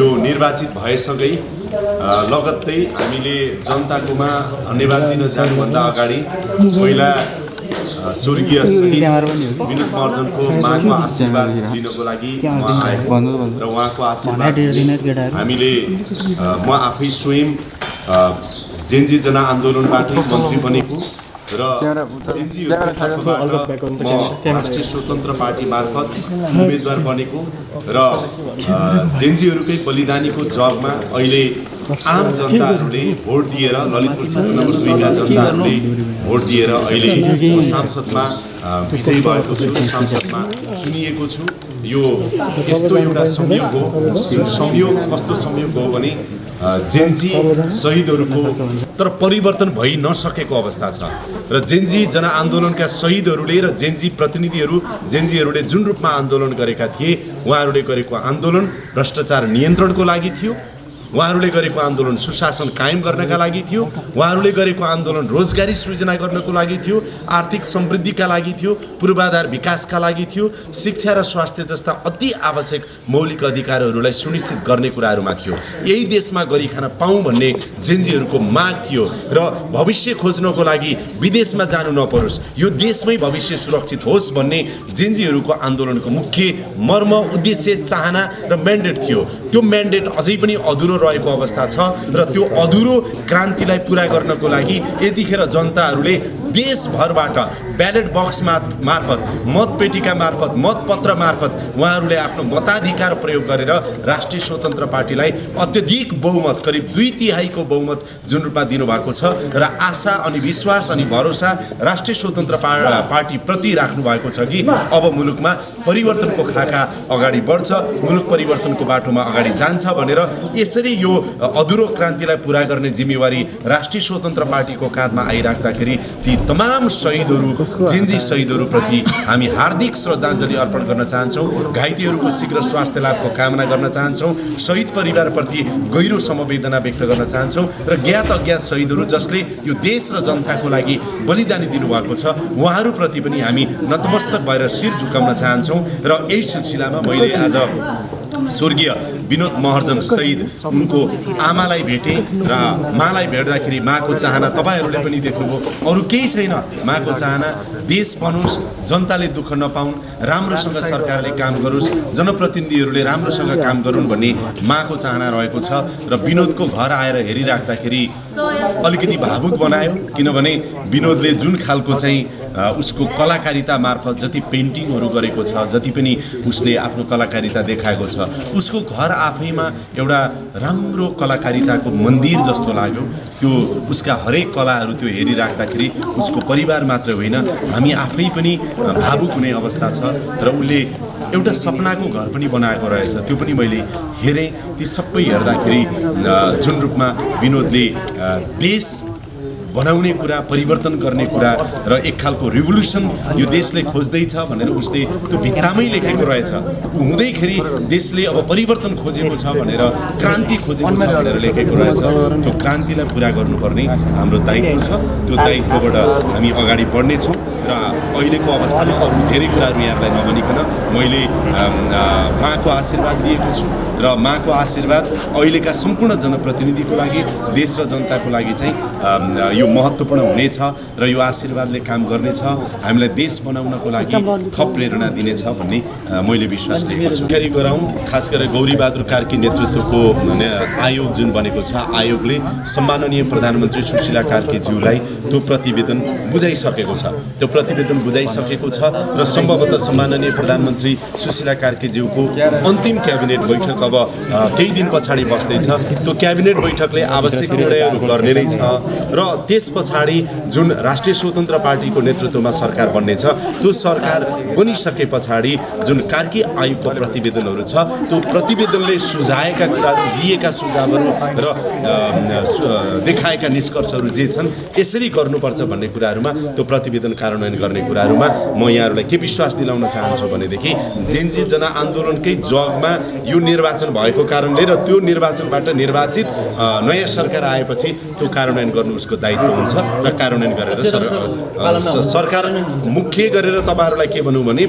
यो निर्वाचित भएसँगै लगत्तै हामीले जनताकोमा धन्यवाद दिन जानुभन्दा अगाडि पहिला स्वर्गीय शहीद विनोद महर्जनको माको आशीर्वाद लिनको लागि म आएको र उहाँको आशीर्वाद हामीले म आफै स्वयं जेन्जी जनआन्दोलनबाटै मन्त्री बनेको र जेन्जीहरूको तर्फबाट म राष्ट्रिय स्वतन्त्र पार्टी मार्फत उम्मेदवार बनेको र जेन्जीहरूकै बलिदानीको जगमा अहिले आम जनताहरूले भोट दिएर ललितपुर क्षेत्र नम्बर 2 का जनताहरूले भोट दिएर अहिले सांसदमा विजयी भएको छु, सांसदमा चुनिएको छु। यो यस्तो एउटा संयोग हो, जुन संयोग कस्तो संयोग हो भने जेन्जी शहीदहरूको तर परिवर्तन भइ नसकेको अवस्था छ र जेन्जी जनआन्दोलनका शहीदहरूले र जेन्जी प्रतिनिधिहरू जेन्जीहरूले जुन रूपमा आन्दोलन गरेका थिए, उहाँहरूले गरेको आन्दोलन भ्रष्टाचार नियन्त्रणको लागि थियो, उहाँहरूले गरेको आन्दोलन सुशासन कायम गर्नका लागि थियो, उहाँहरूले गरेको आन्दोलन रोजगारी सृजना गर्नको लागि थियो, आर्थिक समृद्धिका लागि थियो, पूर्वाधार विकासका लागि थियो, शिक्षा र स्वास्थ्य जस्ता अति आवश्यक मौलिक अधिकारहरूलाई सुनिश्चित गर्ने कुराहरूमा थियो। यही देशमा गरी खान पाऊँ भन्ने जेन्जीहरूको माग थियो र भविष्य खोज्नको लागि विदेशमा जानु नपरोस्, यो देशमै भविष्य सुरक्षित होस् भन्ने जेन्जीहरूको आन्दोलनको मुख्य मर्म, उद्देश्य, चाहना र म्यान्डेट थियो। त्यो म्यान्डेट अझै पनि अधुरो रहेको अवस्था छ र त्यो अधुरो क्रान्तिलाई पूरा गर्नको लागि यतिखेर जनताहरूले देशभरबाट ब्यालेट बक्स मार्फत, मतपेटिका मार्फत, मतपत्र मार्फत उहाँहरूले आफ्नो मताधिकार प्रयोग गरेर राष्ट्रिय स्वतन्त्र पार्टीलाई अत्यधिक बहुमत, करिब 2/3 बहुमत जुन रूपमा दिनुभएको छ र आशा अनि विश्वास अनि भरोसा राष्ट्रिय स्वतन्त्र पार्टी प्रति राख्नु भएको छ कि अब मुलुकमा परिवर्तनको खाका अगाडि बढ्छ, मुलुक परिवर्तनको बाटोमा अगाडि जान्छ भनेर यसरी यो अधुरो क्रान्तिलाई पूरा गर्ने जिम्मेवारी राष्ट्रिय स्वतन्त्र पार्टीको काँधमा आइराख्दाखेरि ती तमाम शहीदहरू, जेन्जी शहीदहरूप्रति हामी हार्दिक श्रद्धाञ्जली अर्पण गर्न चाहन्छौँ, घाइतेहरूको शीघ्र स्वास्थ्य लाभको कामना गर्न चाहन्छौँ, शहीद परिवारप्रति गहिरो समवेदना व्यक्त गर्न चाहन्छौँ र ज्ञात अज्ञात शहीदहरू जसले यो देश र जनताको लागि बलिदानी दिनुभएको छ उहाँहरूप्रति पनि हामी नतमस्तक भएर शिर झुकाउन चाहन्छौँ। र यही सिलसिलामा मैले आज स्वर्गीय विनोद महर्जन शहीद उनको आमालाई भेटेँ र मालाई भेट्दाखेरि माको चाहना तपाईँहरूले पनि देख्नुभयो, अरू केही छैन। माको चाहना देश बनोस्, जनताले दुःख नपाउन्, राम्रोसँग सरकारले काम गरोस्, जनप्रतिनिधिहरूले राम्रोसँग काम गरून् भन्ने माको चाहना रहेको छ। र विनोदको घर आएर हेरिराख्दाखेरि अलिकति भावुक बनायो, किनभने विनोदले जुन खालको चाहिँ उसको कलाकारिता मार्फत जति पेन्टिङहरू गरेको छ, जति पनि उसले आफ्नो कलाकारिता देखाएको छ, उसको घर आफैमा एउटा राम्रो कलाकारिताको मन्दिर जस्तो लाग्यो। त्यो उसका हरेक कलाहरू त्यो हेरिराख्दाखेरि उसको परिवार मात्र होइन, हामी आफै पनि भावुक हुने अवस्था छ। र उसले एउटा सपनाको घर पनि बनाएको रहेछ, त्यो पनि मैले हेरेँ। ती सबै हेर्दाखेरि जुन रूपमा विनोदले देश बनाउने कुरा, परिवर्तन गर्ने कुरा र एक खालको रिभोल्युसन यो देशले खोज्दैछ भनेर उसले त्यो भित्तामै लेखेको रहेछ। हुँदैखेरि देशले अब परिवर्तन खोजेको छ भनेर, क्रान्ति खोजेको छ भनेर लेखेको रहेछ। त्यो क्रान्तिलाई पुरा गर्नुपर्ने हाम्रो दायित्व छ। त्यो दायित्वबाट हामी अगाडि बढ्नेछौँ र अहिलेको अवस्थामा अरू धेरै कुराहरू यहाँलाई नभनिकन मैले माको आशीर्वाद लिएको छु र माको आशीर्वाद अहिलेका सम्पूर्ण जनप्रतिनिधिको लागि, देश र जनताको लागि चाहिँ यो महत्त्वपूर्ण हुनेछ र यो आशीर्वादले काम गर्नेछ, हामीलाई देश बनाउनको लागि थप प्रेरणा दिनेछ भन्ने मैले विश्वास लिएको छु। तयारी गराउँ, खास गरेर गौरीबहादुर कार्की नेतृत्वको आयोग जुन बनेको छ, आयोगले सम्माननीय प्रधानमन्त्री सुशीला कार्कीज्यूलाई त्यो प्रतिवेदन बुझाइसकेको छ। त्यो प्रतिवेदन बुझाइसकेको छ र सम्भवतः सम्माननीय प्रधानमन्त्री सुशीला कार्कीज्यूको अन्तिम क्याबिनेट बैठक अब केही दिन पछाडि बस्दैछ। त्यो क्याबिनेट बैठकले आवश्यक निर्णयहरू गर्ने नै छ र त्यस पछाडि जुन राष्ट्रिय स्वतन्त्र पार्टीको नेतृत्वमा सरकार बन्नेछ, त्यो सरकार बनिसके पछाडि जुन कार्की आयोगको प्रतिवेदनहरू छ, त्यो प्रतिवेदनले सुझाएका कुराहरू, दिएका सुझावहरू र देखाएका निष्कर्षहरू जे छन् यसरी गर्नुपर्छ भन्ने कुराहरूमा, त्यो प्रतिवेदन कार्यान्वयन गर्ने कुराहरूमा म यहाँहरूलाई के विश्वास दिलाउन चाहन्छु भनेदेखि जेन्जी जनआन्दोलनकै जगमा यो निर्वाचन भएको कारणले र त्यो निर्वाचनबाट निर्वाचित नयाँ सरकार आएपछि त्यो कार्यान्वयन गर्नु उसको दायित्व हुन्छ र कार्यान्वयन गरेर सरकार मुख्य गरेर तपाईहरुलाई के भनौं भने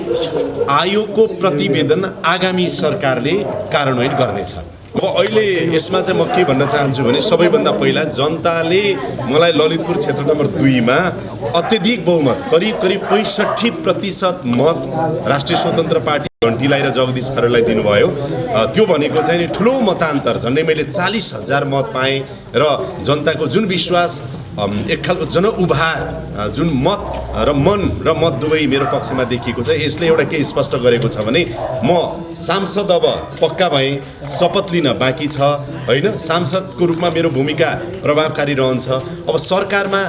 आयोगको प्रतिवेदन आगामी सरकारले कार्यान्वयन गर्नेछ। अब अहिले यसमा चाहिँ म के भन्न चाहन्छु भने सबैभन्दा पहिला जनताले मलाई ललितपुर क्षेत्र नम्बर 2 मा अत्यधिक बहुमत करिब 65% मत राष्ट्रिय स्वतन्त्र पार्टी घन्टीलाई र जगदीश खरेललाई दिनुभयो। त्यो भनेको चाहिँ ठुलो मतान्तर, झन्डै मैले 40,000 मत पाएँ र जनताको जुन विश्वास, एक खालको जनउभार, जुन मत र मन र मत दुवै मेरो पक्षमा देखिएको छ। यसले एउटा के स्पष्ट गरेको छ भने म सांसद अब पक्का भएँ, शपथ लिन बाँकी छ होइन। सांसदको रूपमा मेरो भूमिका प्रभावकारी रहन्छ। अब सरकारमा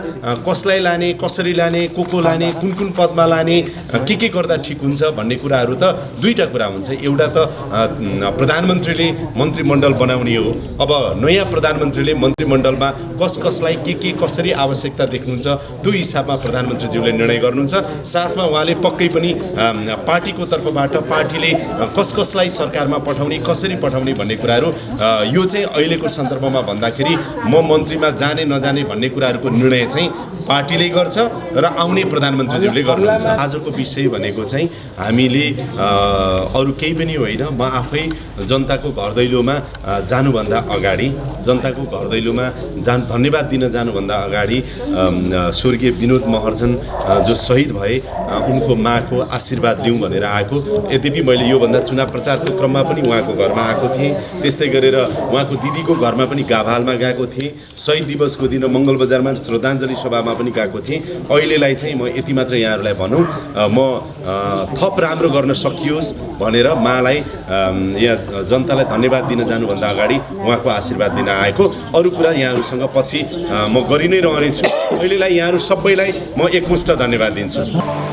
कसलाई लाने, कसरी लाने, को लाने, कुन पदमा लाने, के गर्दा ठिक हुन्छ भन्ने कुराहरू त दुईटा कुरा हुन्छ। एउटा त प्रधानमन्त्रीले मन्त्रीमण्डल बनाउने हो। अब नयाँ प्रधानमन्त्रीले मन्त्रीमण्डलमा कसलाई के कसरी आवश्यकता देख्नुहुन्छ त्यो हिसाबमा प्रधानमन्त्रीज्यूले निर्णय गर्नुहुन्छ। साथमा उहाँले पक्कै पनि पार्टीको तर्फबाट पार्टीले कसलाई सरकारमा पठाउने, कसरी पठाउने भन्ने कुराहरू यो चाहिँ अहिलेको सन्दर्भमा भन्दाखेरि म मन्त्रीमा जाने नजाने भन्ने कुराहरूको निर्णय चाहिँ पार्टीले गर्छ र आउने प्रधानमन्त्रीज्यूले गर्नुहुन्छ। आजको विषय भनेको चाहिँ हामीले अरू केही पनि होइन, म आफै जनताको घर दैलोमा जानुभन्दा अगाडि, जनताको घर दैलोमा धन्यवाद दिन जानुभन्दा अगाडि स्वर्गीय विनोद महर्जन जो शहीद भए उनको माको आशीर्वाद दिउँ भनेर आएको। यद्यपि मैले योभन्दा चुनाव प्रचारको क्रममा पनि उहाँको घरमा आएको थिएँ। त्यस्तै गरेर उहाँको दिदीको घरमा पनि गाभालमा गएको थिएँ। शहीद दिवसको दिन मङ्गल बजारमा श्रद्धाञ्जली सभामा पनि गएको थिएँ। अहिलेलाई चाहिँ म यति मात्र यहाँहरूलाई भनौँ, म थप राम्रो गर्न सकियोस् भनेर मालाई यहाँ जनतालाई धन्यवाद दिन जानुभन्दा अगाडि उहाँको आशीर्वाद दिन आएको। अरू कुरा यहाँहरूसँग पछि म गरि नै रहनेछु। अहिलेलाई यहाँहरू सबैलाई म एकमुष्ट धन्यवाद दिन्छु।